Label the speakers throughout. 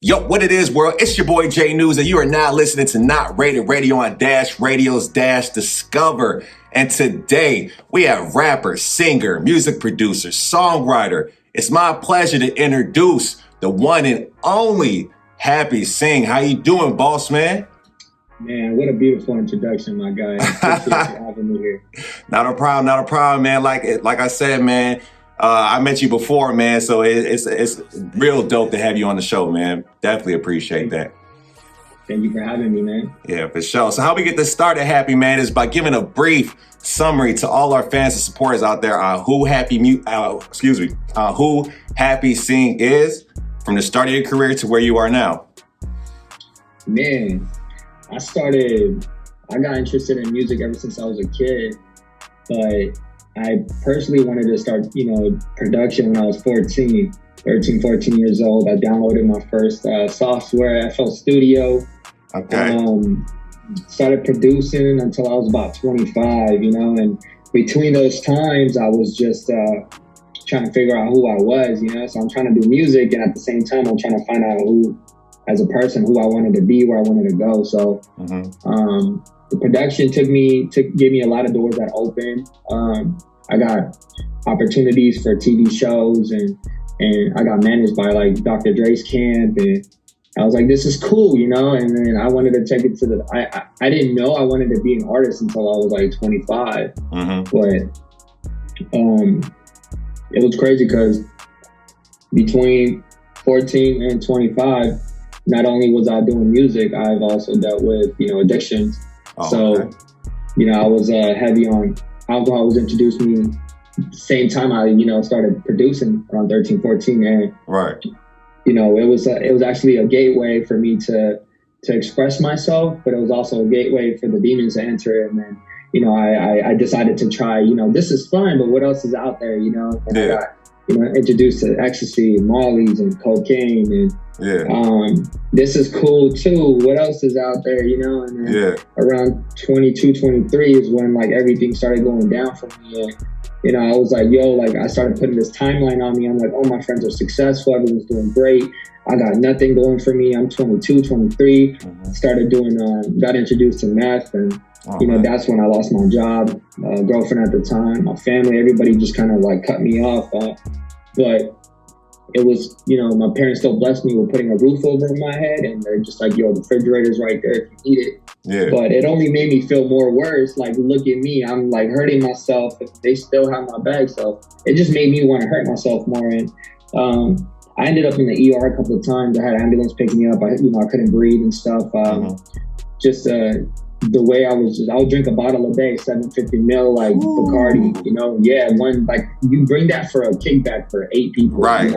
Speaker 1: Yo, what it is, world? It's your boy Jay Newz, and you are now listening to Not Rated Radio on Dash Radio's Dash Discover. And today we have rapper, singer, music producer, songwriter. It's my pleasure to introduce the one and only Happy Singh. How you doing, boss man?
Speaker 2: Man, what a beautiful introduction, my guy. Appreciate you having me here.
Speaker 1: Not a problem, man. Like I said, man. I met you before, man, so it's real dope to have you on the show, man. Definitely appreciate that.
Speaker 2: Thank you for having me, man.
Speaker 1: Yeah, for sure. So how we get this started, Happy, man, is by giving a brief summary to all our fans and supporters out there on who Happy Singh is from the start of your career to where you are now.
Speaker 2: Man, I got interested in music ever since I was a kid, but I personally wanted to start, production when I was 13 years old. I downloaded my first software, FL Studio.
Speaker 1: Okay.
Speaker 2: Started producing until I was about 25, and between those times, I was just trying to figure out who I was, So I'm trying to do music, and at the same time, I'm trying to find out as a person, who I wanted to be, where I wanted to go. So the production gave me a lot of doors that opened. I got opportunities for TV shows, and I got managed by like Dr. Dre's camp, and I was like, this is cool, and then I wanted to take it to I didn't know I wanted to be an artist until I was like 25, but it was crazy because between 14 and 25, not only was I doing music, I've also dealt with, addictions. So, I was heavy on alcohol. Was introduced me same time I, started producing around 13, 14. And, it was actually a gateway for me to express myself, but it was also a gateway for the demons to enter. And then, I decided to try, this is fun, but what else is out there, And I got, introduced to ecstasy, mollies, and cocaine, and this is cool too. What else is out there, And then around 22, 23 is when like everything started going down for me. And, I was like, I started putting this timeline on me. I'm like, oh, my friends are successful. Everyone's doing great. I got nothing going for me. I'm 22, 23. Started doing, got introduced to meth, and that's when I lost my job, girlfriend at the time, my family, everybody just kind of like cut me off. But it was, my parents still blessed me with putting a roof over my head, and they're just like, the refrigerator's right there if you need it. Yeah. But it only made me feel more worse. Like, look at me, I'm like hurting myself. They still have my bag. So it just made me want to hurt myself more. And I ended up in the ER a couple of times. I had an ambulance pick me up. I couldn't breathe and stuff. The way I would drink a bottle a day, 750 mil, like Bacardi, one, like you bring that for a kickback for 8 people. Right.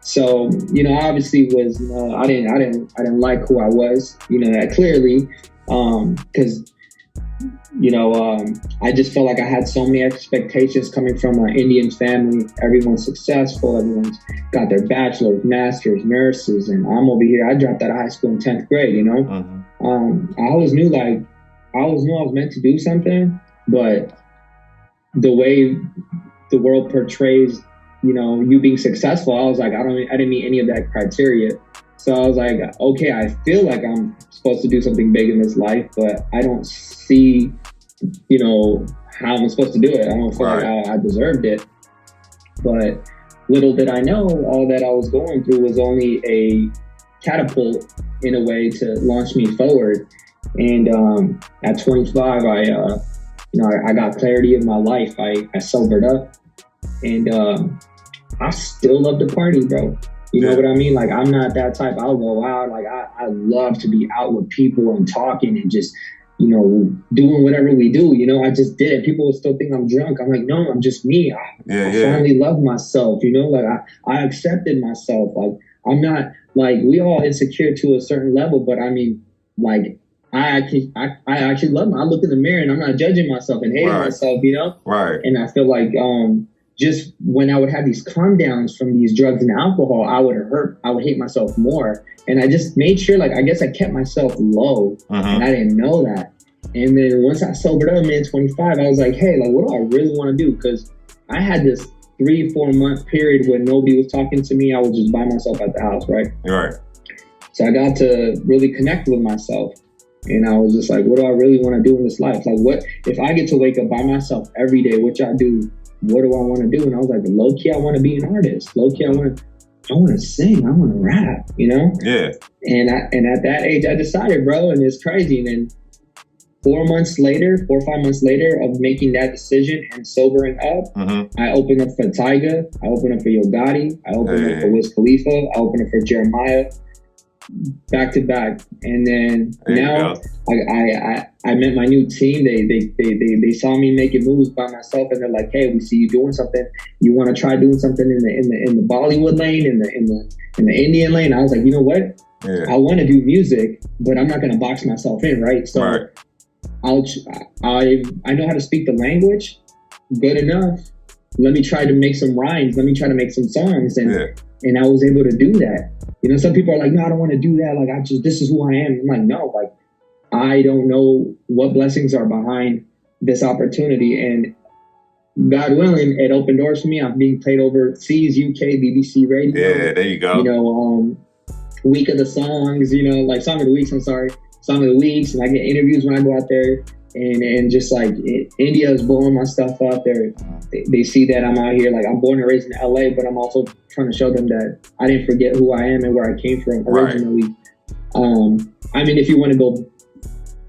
Speaker 2: So, I obviously was, I didn't like who I was, clearly, because, I just felt like I had so many expectations coming from an Indian family. Everyone's successful. Everyone's got their bachelor's, master's, nurses. And I'm over here. I dropped out of high school in 10th grade, I always knew I was meant to do something, but the way the world portrays, you being successful, I was like, I didn't meet any of that criteria. So I was like, okay, I feel like I'm supposed to do something big in this life, but I don't see, how I'm supposed to do it. I don't feel like I deserved it. But little did I know, all that I was going through was only a catapult in a way to launch me forward. And at 25, I got clarity in my life. I sobered up, and I still love to party, bro. You know what I mean? Like, I'm not that type. I'll go out. Like, I love to be out with people and talking and just, doing whatever we do. I just did it. People will still think I'm drunk. I'm like, no, I'm just me. I finally love myself. Like, I accepted myself. Like, I'm not, like, we all insecure to a certain level, but I mean, like, I actually love me. I look in the mirror and I'm not judging myself and hating myself, Right. And I feel like, just when I would have these calm downs from these drugs and alcohol, I would hate myself more. And I just made sure, like, I guess I kept myself low, and I didn't know that. And then once I sobered up, man, 25, I was like, hey, like, what do I really want to do? Because I had this 3-4 month period when nobody was talking to me, I was just by myself at the house, right?
Speaker 1: Right.
Speaker 2: So I got to really connect with myself. And I was just like, what do I really want to do in this life? Like, what if I get to wake up by myself every day, which I do, what do I want to do? And I was like, low key, I want to be an artist. Low key, I want to sing. I want to rap, you know?
Speaker 1: Yeah.
Speaker 2: And at that age, I decided, bro, and it's crazy. And then 4 or 5 months later of making that decision and sobering up, I opened up for Tyga. I opened up for Yo Gotti. I opened up for Wiz Khalifa. I opened up for Jeremiah. Back to back, and then now I met my new team. They saw me making moves by myself, and they're like, "Hey, we see you doing something. You want to try doing something in the Bollywood lane, in the Indian lane?" I was like, you know what? I want to do music, but I'm not going to box myself in, right? So I know how to speak the language good enough. Let me try to make some rhymes. Let me try to make some songs, and I was able to do that. You know, some people are like, no, I don't want to do that. Like, this is who I am. I'm like, no, like, I don't know what blessings are behind this opportunity. And God willing, it opened doors for me. I'm being played overseas, UK, BBC Radio.
Speaker 1: Yeah, there you go.
Speaker 2: You know, week of the songs, you know, like Song of the Weeks, Song of the Weeks. And I get interviews when I go out there. And just like India is blowing my stuff up. They see that I'm out here. Like, I'm born and raised in LA, but I'm also trying to show them that I didn't forget who I am and where I came from originally. I mean, if you want to go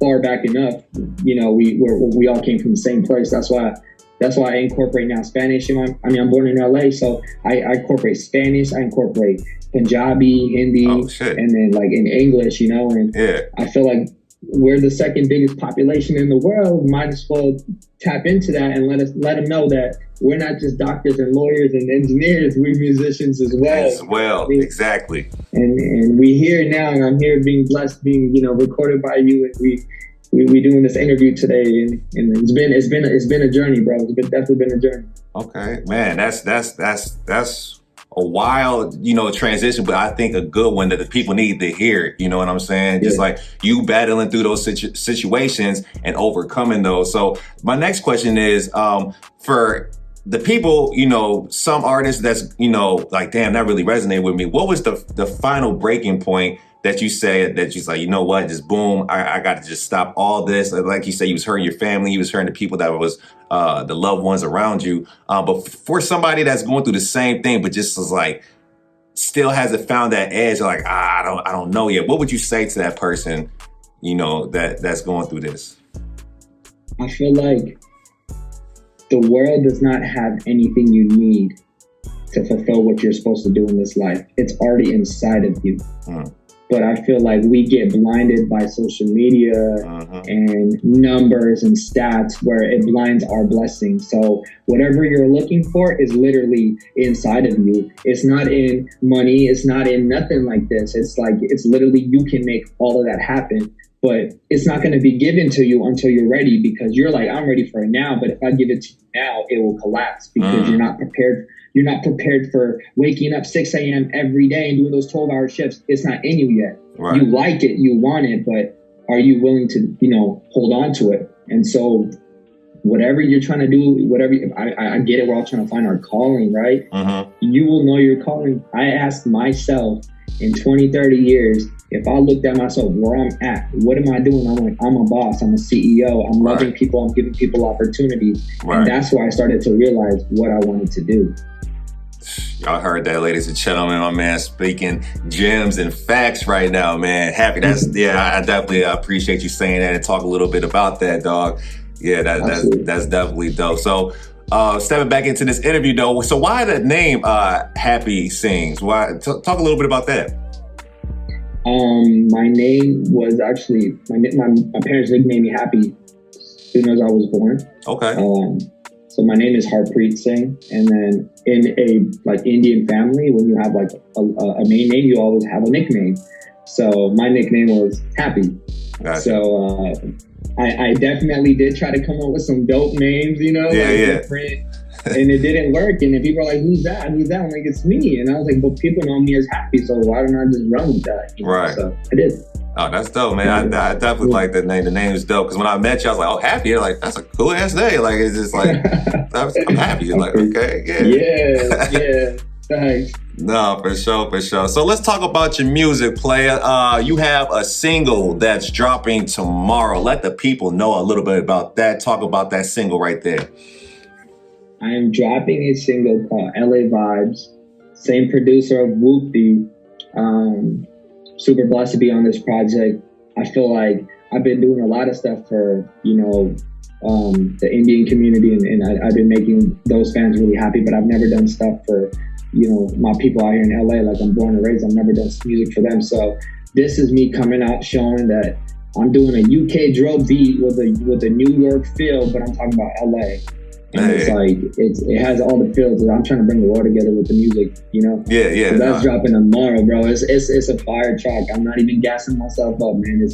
Speaker 2: far back enough, you know, we all came from the same place. That's why I incorporate now Spanish. I'm born in LA, so I incorporate Spanish. I incorporate Punjabi, Hindi, and then like in English, you know. And I feel like we're the second biggest population in the world. Might as well tap into that and let them know that we're not just doctors and lawyers and engineers. We're musicians as well.
Speaker 1: Exactly.
Speaker 2: And we here now, and I'm here being blessed, being, you know, recorded by you, and we doing this interview today, and it's been a journey, bro. It's definitely been a journey.
Speaker 1: Okay, man, that's a wild, you know, transition, but I think a good one that the people need to hear. You know what I'm saying? Just like you battling through those situations and overcoming those. So my next question is, for the people, you know, some artists that's, you know, like, damn, that really resonated with me. What was the final breaking point that you said that you're like, you know what, just boom, I got to just stop all this? Like you said, you was hurting your family, you was hurting the people that was the loved ones around you. But for somebody that's going through the same thing, but just was like, still hasn't found that edge, like, I don't know yet. What would you say to that person, you know, that's going through this?
Speaker 2: I feel like the world does not have anything you need to fulfill what you're supposed to do in this life. It's already inside of you. But I feel like we get blinded by social media and numbers and stats where it blinds our blessings. So whatever you're looking for is literally inside of you. It's not in money. It's not in nothing like this. It's like, it's literally, you can make all of that happen, but it's not going to be given to you until you're ready, because you're like, I'm ready for it now. But if I give it to you now, it will collapse because you're not prepared. You're not prepared for waking up 6 a.m. every day and doing those 12-hour shifts. It's not in you yet. You like it, you want it, but are you willing to, you know, hold on to it? And so whatever you're trying to do, I get it, we're all trying to find our calling, right? You will know your calling. I asked myself in 20, 30 years, if I looked at myself where I'm at, what am I doing? I'm like, I'm a boss, I'm a CEO, I'm loving people, I'm giving people opportunities. And that's where I started to realize what I wanted to do.
Speaker 1: Y'all heard that, ladies and gentlemen. My man speaking gems and facts right now, man. Happy. I definitely appreciate you saying that and talk a little bit about that, dog. Yeah, that's definitely dope. So stepping back into this interview, though, so why the name Happy Sings? Why? Talk a little bit about that.
Speaker 2: My name was actually, my parents nicknamed me Happy as soon as I was born.
Speaker 1: Okay.
Speaker 2: So my name is Harpreet Singh, and then in a like Indian family, when you have like a main name, you always have a nickname. So my nickname was Happy.
Speaker 1: Gotcha.
Speaker 2: So I definitely did try to come up with some dope names, you know, different, and it didn't work. And then people are like, "Who's that? Who's that?" I'm like, "It's me." And I was like, "But people know me as Happy, so why don't I just run with that?" You know? So I did.
Speaker 1: Oh, that's dope, man. I definitely like the name. The name is dope because when I met you, I was like, "Oh, happy." Like, that's a cool ass name. Like, it's just like I'm happy. You're like, okay,
Speaker 2: yeah. Thanks.
Speaker 1: No, for sure, for sure. So let's talk about your music, player. You have a single that's dropping tomorrow. Let the people know a little bit about that. Talk about that single right there.
Speaker 2: I am dropping a single called LA Vibes. Same producer of Whoopty. Super blessed to be on this project. I feel like I've been doing a lot of stuff for, the Indian community, and I've been making those fans really happy, but I've never done stuff for, my people out here in LA. Like, I'm born and raised. I've never done music for them. So this is me coming out showing that I'm doing a UK drill beat with a New York feel, but I'm talking about LA. And it's like, it has all the feels. I'm trying to bring the world together with the music,
Speaker 1: Yeah.
Speaker 2: So that's dropping tomorrow, bro. It's a fire track. I'm not even gassing myself up, man.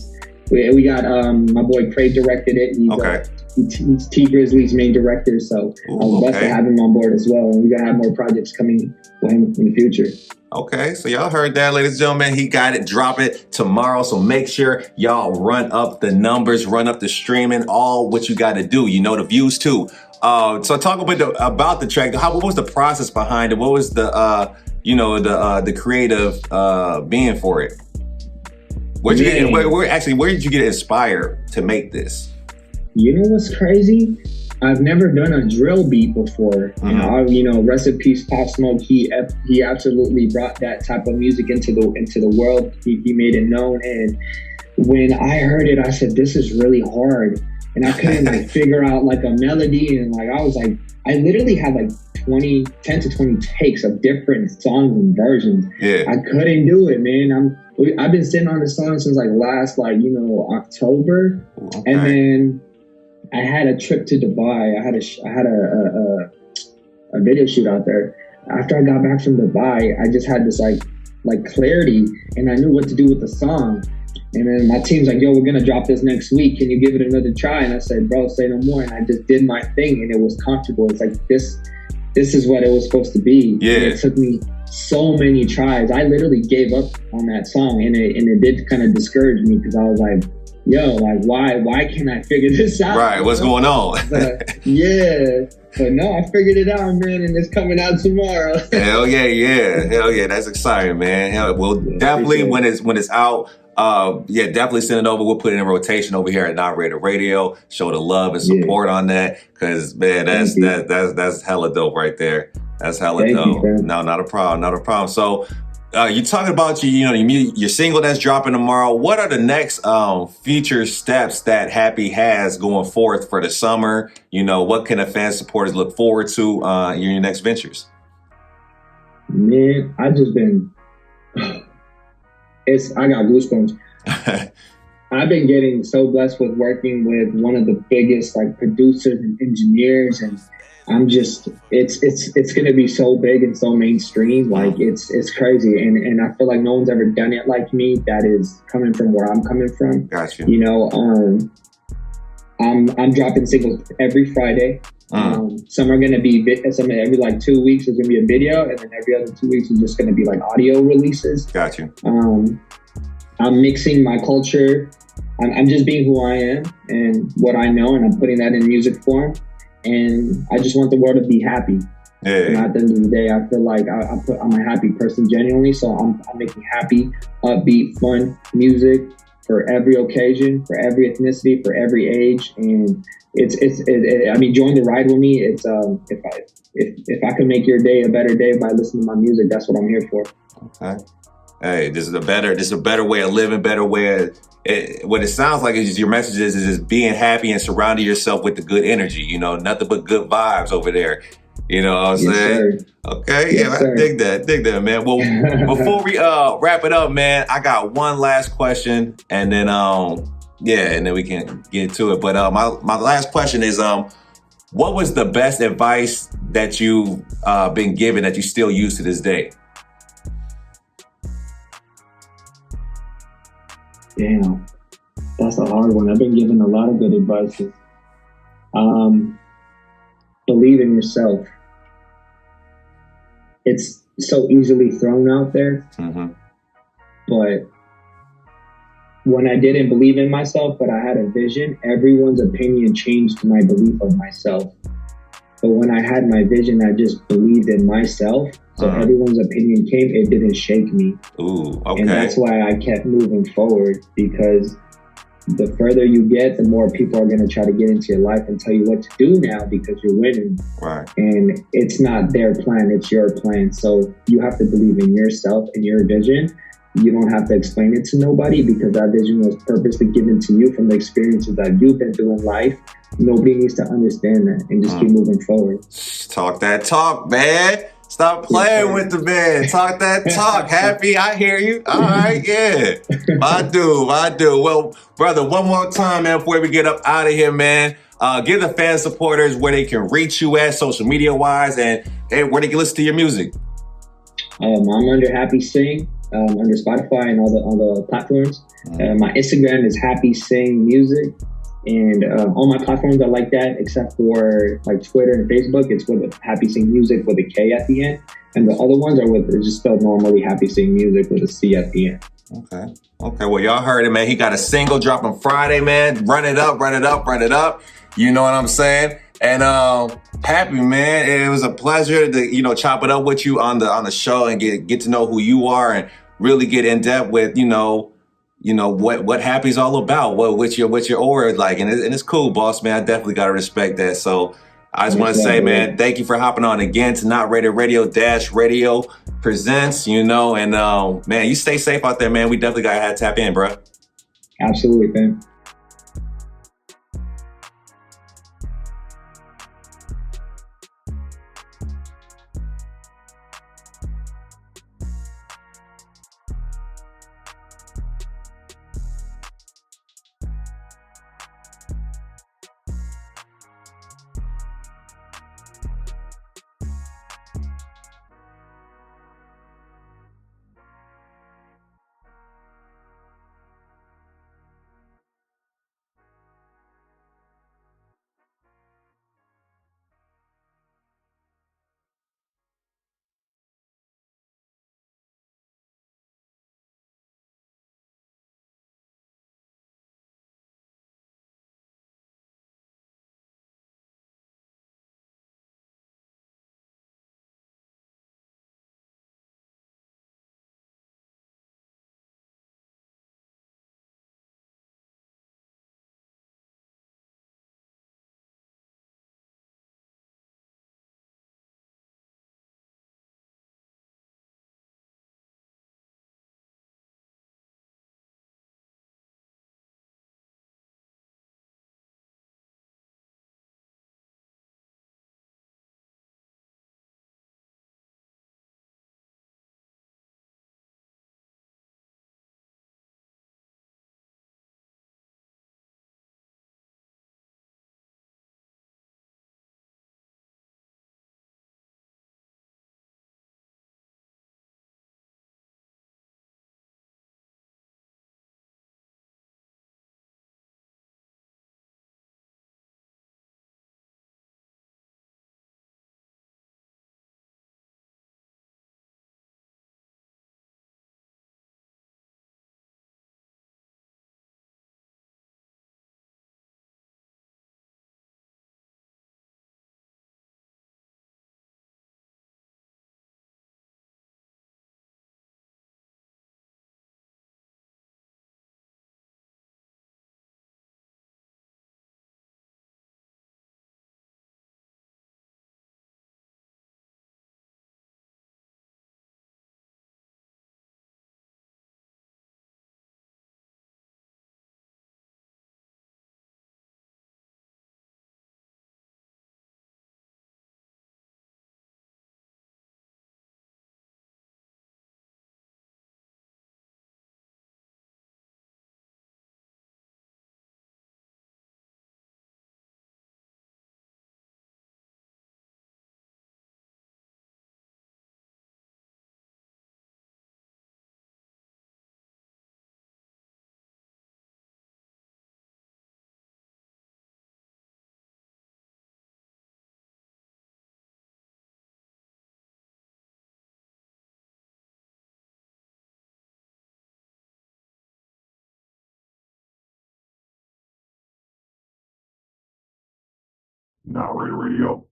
Speaker 2: We got my boy Craig directed it. He's T Grizzly's main director, so I was blessed to have him on board as well. And we're gonna have more projects coming with him in the future.
Speaker 1: Okay, so y'all heard that, ladies and gentlemen. He got it. Drop it tomorrow. So make sure y'all run up the numbers, run up the streaming, all what you got to do. The views too. So talk a bit about the track. What was the process behind it? What was the creative being for it? Where did you get inspired to make this?
Speaker 2: You know what's crazy? I've never done a drill beat before. Rest in peace, Pop Smoke. He absolutely brought that type of music into the world. He made it known. And when I heard it, I said, "This is really hard." And I couldn't figure out a melody, and I was like, I literally had 10 to 20 takes of different songs and versions.
Speaker 1: Yeah.
Speaker 2: I couldn't do it, man. I've been sitting on the song since last October. Okay. And then I had a trip to Dubai. I had a video shoot out there. After I got back from Dubai, I just had this clarity, and I knew what to do with the song. And then my team's like, "Yo, we're gonna drop this next week. Can you give it another try?" And I said, "Bro, say no more." And I just did my thing, and it was comfortable. It's like this is what it was supposed to be.
Speaker 1: Yeah.
Speaker 2: And it took me so many tries. I literally gave up on that song, and it did kind of discourage me because I was like, "Yo, why can't I figure this out?"
Speaker 1: Right, what's going on?
Speaker 2: But no, I figured it out, man, and it's coming out tomorrow.
Speaker 1: Hell yeah, that's exciting, man. Definitely when it's out. Definitely send it over. We'll put it in rotation over here at Not Rated Radio. Show the love and support on that, because man, that's hella dope right there. That's hella dope. No, not a problem. So, you talking about your single that's dropping tomorrow. What are the next future steps that Happy has going forth for the summer? What can the fan supporters look forward to in your next ventures?
Speaker 2: Man, I just been. I got goosebumps. I've been getting so blessed with working with one of the biggest producers and engineers, and I'm just it's gonna be so big and so mainstream. It's crazy, and I feel like no one's ever done it like me. That is coming from where I'm coming from.
Speaker 1: Gotcha.
Speaker 2: I'm dropping singles every Friday. Some are gonna be some every 2 weeks is gonna be a video, and then every other 2 weeks is just gonna be audio releases.
Speaker 1: Gotcha.
Speaker 2: I'm mixing my culture. I'm just being who I am and what I know, and I'm putting that in music form. And I just want the world to be happy. Yeah. And at the end of the day, I feel like I'm a happy person genuinely. So I'm making happy, upbeat, fun music for every occasion, for every ethnicity, for every age. And join the ride with me. It's if I can make your day a better day by listening to my music, that's what I'm here for.
Speaker 1: Okay. Hey, this is a better way of living, better way. What it sounds like is your message is just being happy and surrounding yourself with the good energy. Nothing but good vibes over there. You know what I'm saying? Sir. Okay, yes, I dig that, man. Well, before we wrap it up, man, I got one last question, and then and then we can get to it. But my last question is what was the best advice that you've been given that you still use to this day?
Speaker 2: Damn, that's a hard one. I've been given a lot of good advice. Believe in yourself. It's so easily thrown out there, but when I didn't believe in myself, but I had a vision, everyone's opinion changed my belief of myself. But when I had my vision, I just believed in myself. So everyone's opinion came, it didn't shake me.
Speaker 1: Ooh, okay.
Speaker 2: And that's why I kept moving forward, because the further you get, the more people are going to try to get into your life and tell you what to do now because you're winning.
Speaker 1: Right.
Speaker 2: And it's not their plan, it's your plan. So you have to believe in yourself and your vision. You don't have to explain it to nobody, because that vision was purposely given to you from the experiences that you've been through in life. Nobody needs to understand that, and just keep moving forward.
Speaker 1: Talk that talk, man. Stop playing with the man. Talk that talk. Happy, I hear you. All right, yeah. I do. Well, brother, one more time, man, before we get up out of here, man. Give the fan supporters where they can reach you at, social media wise, and where they can listen to your music.
Speaker 2: I'm under Happy Singh, under Spotify and all the platforms. My Instagram is Happy Singh Music. And all my platforms are like that, except for like Twitter and Facebook. It's with Happy Singh Music with a K at the end. And the other ones are with, it's just spelled normally, Happy Singh Music with a C at the end.
Speaker 1: Okay. Well, y'all heard it, man. He got a single dropping Friday, man. Run it up. You know what I'm saying? And Happy, man, it was a pleasure to, chop it up with you on the show and get to know who you are and really get in depth with, what Happy's all about, what your aura is like, and it's cool, boss, man. I definitely gotta respect that. So I just want to say, man, thank you for hopping on again to Not Rated Radio presents, and man, you stay safe out there, man. We definitely gotta tap in, bro.
Speaker 2: Absolutely, man.
Speaker 1: Not Rated Radio.